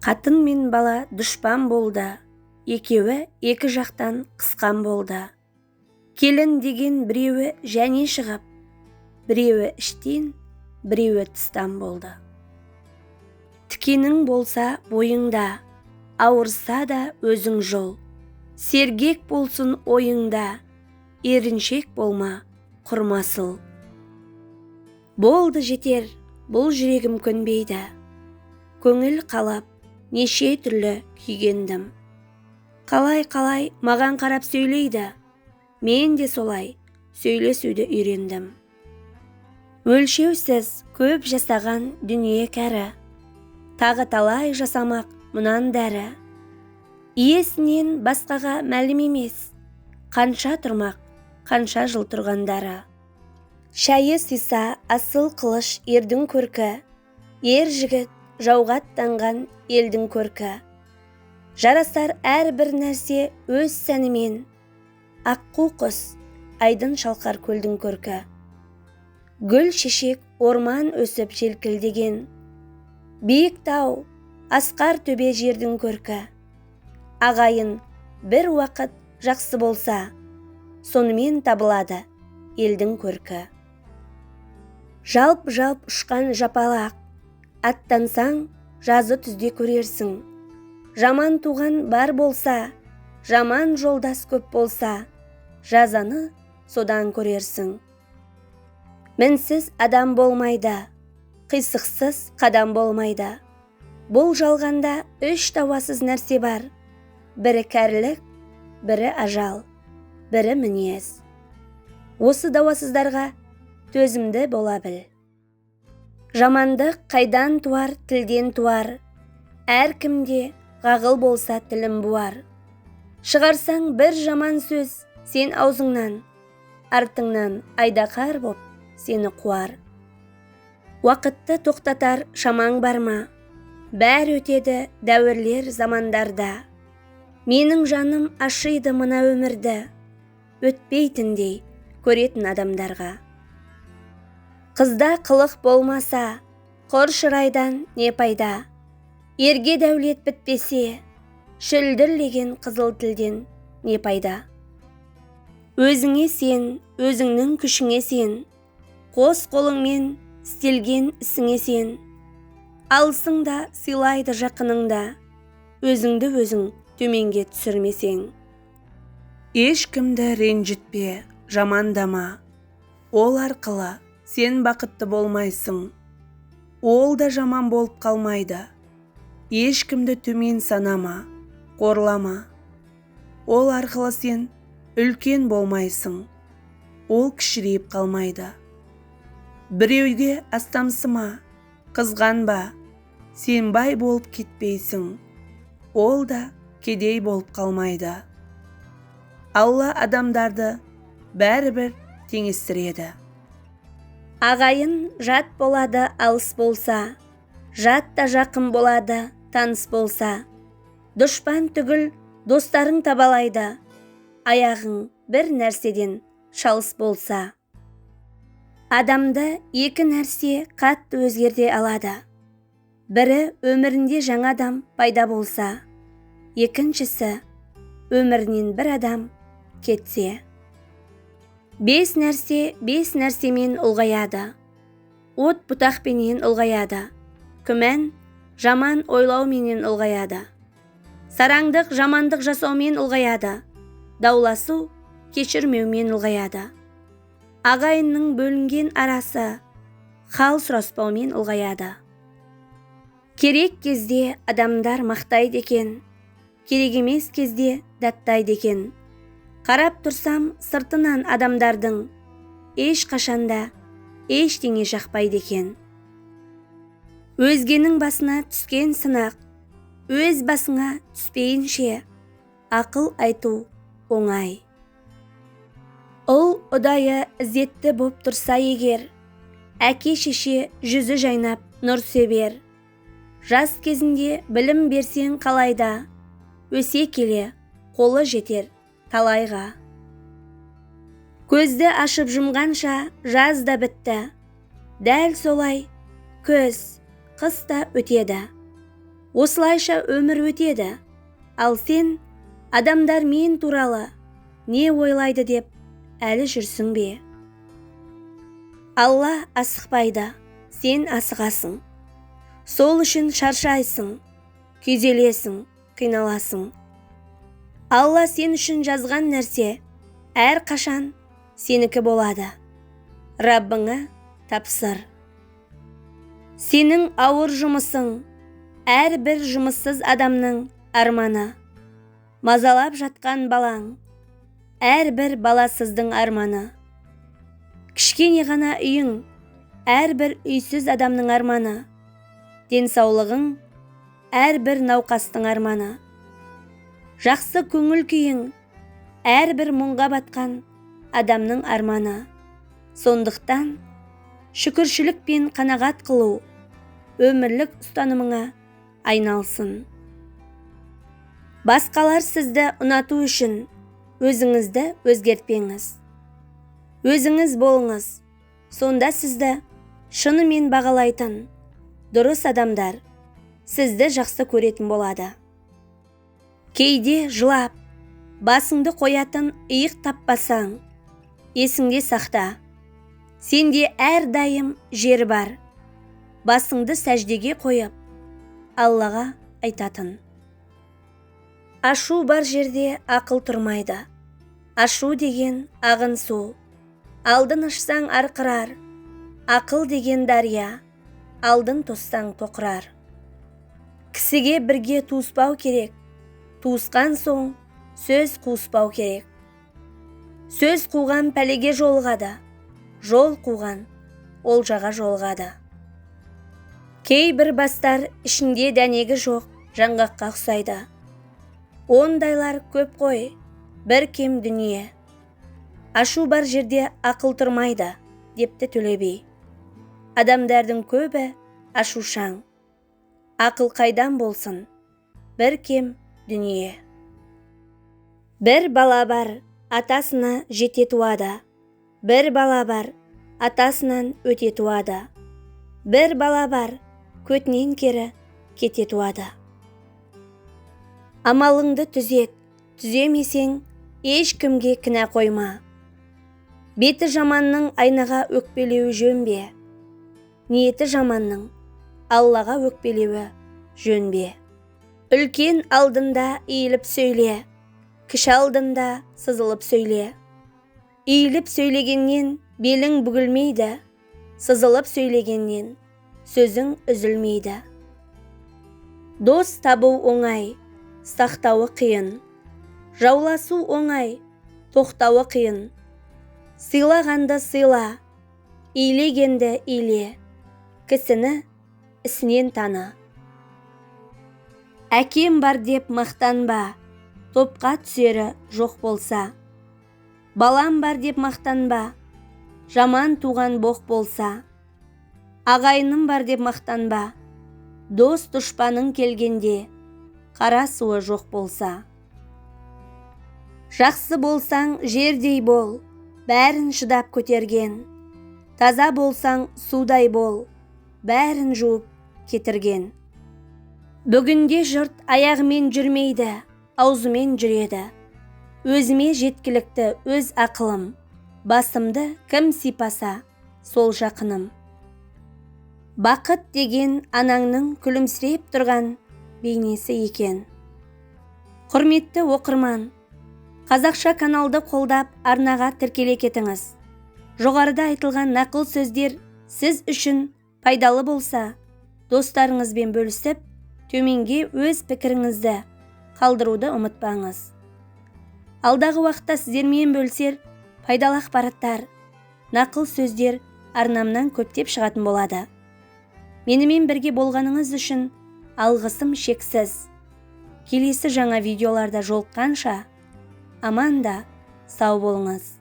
Қатын мен бала дұшпан болды, екеуі екі жақтан қысқан болды. Келін деген біреуі және шығып, біреуі іштен, біреуі тыстан болды. Тікенің болса бойыңда, ауырса да өзің жол. Сергек болсын ойыңда, еріншек болма, құрмасыл. Болды жетер, бұл жүрегім көнбейді. Көңіл қалап, неше түрлі күйгендім. Қалай маған қарап сөйлейді, мен де солай сөйлесуді үйрендім. Өлшеусіз көп жасаған дүние кәрі, тағы талай жасамақ мұнан дәрі. Иесінен басқаға мәлім емес, қанша тұрмақ, қанша жыл тұрғандары. Шайы сыйса асыл қылыш ердің көркі, ер жігіт жауға аттанған елдің көркі. Жарасар әрбір нәрсе өз сәнімен, аққу құс айдын шалқар көлдің көркі. Гүл шешек орман өсіп желкілдеген, биік тау асқар төбе жердің көркі. Ағайын бір уақыт жақсы болса, сонымен табылады елдің көркі. Жалп-жалп ұшқан жапалақ, аттансаң жазы түзде көрерсің. Жаман туған бар болса, жаман жолдас көп болса, жазаны содан көрерсің. Мінсіз адам болмайды, қисықсыз қадам болмайды. Бұл жалғанда үш тауасыз нәрсе бар. Бірі кәрілік, бірі ажал, бірі мінез. Осы дауасыздарға төзімді бола біл. Жамандық қайдан туар, тілден туар. Әркімде ғағыл болса тілім буар. Шығарсаң бір жаман сөз сен аузыңнан, артыңнан айдақар боп сені қуар. Уақытты тоқтатар шамаң бар ма? Бәрі өтеді дәуірлер замандарда. Менің жаным ашиды мына өмірді, өтпейтіндей көретін адамдарға. Қызда қылық болмаса, құр шырайдан не пайда? Ерге дәулет бітпесе, шүлдірлеген қызыл тілден не пайда? Өзіңе сен, өзіңнің күшіңе сен, қос қолыңмен істелген ісіңе сен. Алсың да сыйлайды жақыныңда, өзіңді өзің төменге түсірмесең. Ешкімді ренжітпе, жамандама, ол арқылы сен бақытты болмайсың. Ол да жаман болып қалмайды. Ешкімді төмен санама, қорлама. Ол арқылы сен үлкен болмайсың. Ол кішірейіп қалмайды. Біреуге астамсыма, қызғанба, сен бай болып кетпейсің. Ол да кедей болып қалмайды. Алла адамдарды бәрібір теңестіреді. Ағайын жат болады алыс болса, жат та жақын болады таныс болса. Дұшпан түгіл достарың табалайды, аяғың бір нәрседен шалыс болса. Адамды екі нәрсе қатты өзгерте алады. Бірі өмірінде жаңа адам пайда болса, екіншісі өмірінен бір адам кетсе. Бес нәрсемен ұлғаяды. От бұтақпенен ұлғаяды. Күмән жаман ойлауменен ұлғаяды. Сараңдық жамандық жасаумен ұлғаяды. Дауласу кешірмеумен ұлғаяды. Ағайынның бөлінген арасы хал сұраспаумен ұлғаяды. Керек кезде адамдар мақтайды екен, керек емес кезде даттайды екен. Қарап тұрсам сыртынан адамдардың еш қашанда ештеңе жақпайды екен. Өзгенің басына түскен сынақ, өз басыңа түспейінше ақыл айту оңай. Ұл ұдайы ізетті боп тұрса егер, әке шеше жүзі жайнап нұр себер. Жас кезінде білім берсең қалайда, өсе келе қолы жетер талайға. Көзді ашып жұмғанша жаз да бітті. Дәл солай көз, қыс та өтеді. Осылайша өмір өтеді. Ал сен адамдар мен туралы не ойлайды деп әлі жүрсің бе? Алла асықпайды, сен асығасың. Сол үшін шаршайсың, күйзелесің, қиналасың. Алла сен үшін жазған нәрсе әр қашан сенікі болады. Раббыңа тапсыр. Сенің ауыр жұмысың әрбір жұмыссыз адамның арманы. Мазалап жатқан балаң әрбір баласыздың арманы. Кішкене ғана үйің әрбір үйсіз адамның арманы. Денсаулығың әрбір науқастың арманы. Жақсы көңіл күйің әрбір мұңға батқан адамның арманы. Сондықтан шүкіршілік пен қанағат қылу өмірлік ұстанымыңа айналсын. Басқалар сізді ұнату үшін өзіңізді өзгертпеңіз. Өзіңіз болыңыз, сонда сізді шынымен бағалайтын дұрыс адамдар сізді жақсы көретін болады. Кейде жылап, басыңды қоятын иық таппасаң, есіңде сақта, сенде әрдайым жер бар. Басыңды сәждеге қойып, Аллаға айтатын. Ашу бар жерде ақыл тұрмайды. Ашу деген ағын су. Алдын ашсаң арқырар. Ақыл деген дария. Алдын тоссаң тоқырар. Кісіге бірге туыспау керек. Туысқан соң сөз қуыспау керек. Сөз қуған пәлеге жолығады. Жол қуған олжаға жолығады. Кейбір бастар ішінде дәнегі жоқ жаңғаққа ұқсайды. Ондайлар көп қой, бір кем дүние. Ашу бар жерде ақыл тұрмайды, депті Төле би. Адамдардың көбі ашушаң. Ақыл қайдан болсын, бір кем дүние. Бір бала бар, атасына жете туады. Бір бала бар, атасынан өте туады. Бір бала бар, көтінен кері кете туады. Амалыңды түзет, түземесең, ешкімге кінә қойма. Беті жаманның айнаға өкпелеуі жөн бе? Ниеті жаманның Аллаға өкпелеуі жөн бе? Үлкен алдында иіліп сөйле, кіші алдында сызылып сөйле. Иіліп сөйлегеннен белің бүгілмейді, сызылып сөйлегеннен сөзің үзілмейді. Дос табу оңай, сақтауы қиын. Жауласу оңай, тоқтауы қиын. Сыйлағанды сыйла, иілегенді иіле. Кісіні ісінен таны. Әкем бар деп мақтанба, топқа түсері жоқ болса. Балам бар деп мақтанба, жаман туған боқ болса. Ағайыным бар деп мақтанба, дос дұшпаның келгенде қара суы жоқ болса. Жақсы болсаң жердей бол, бәрін шыдап көтерген. Таза болсаң судай бол, бәрін жуып кетірген. Бүгінде жұрт аяғымен жүрмейді, аузымен жүреді. Өзіме жеткілікті өз ақылым, басымды кім сипаса, сол жақыным. Бақыт деген анаңның күлімсіреп тұрған бейнесі екен. Құрметті оқырман, қазақша каналды қолдап арнаға тіркеле кетіңіз. Жоғарыда айтылған нақыл сөздер сіз үшін пайдалы болса, достарыңызбен бөлісіп, төменге өз пікіріңізді қалдыруды ұмытпаңыз. Алдағы уақытта сіздермен бөлсер, пайдалы ақпараттар, нақыл сөздер арнамнан көптеп шығатын болады. Менімен бірге болғаныңыз үшін алғысым шексіз. Келесі жаңа видеоларда жолыққанша аман да сау болыңыз.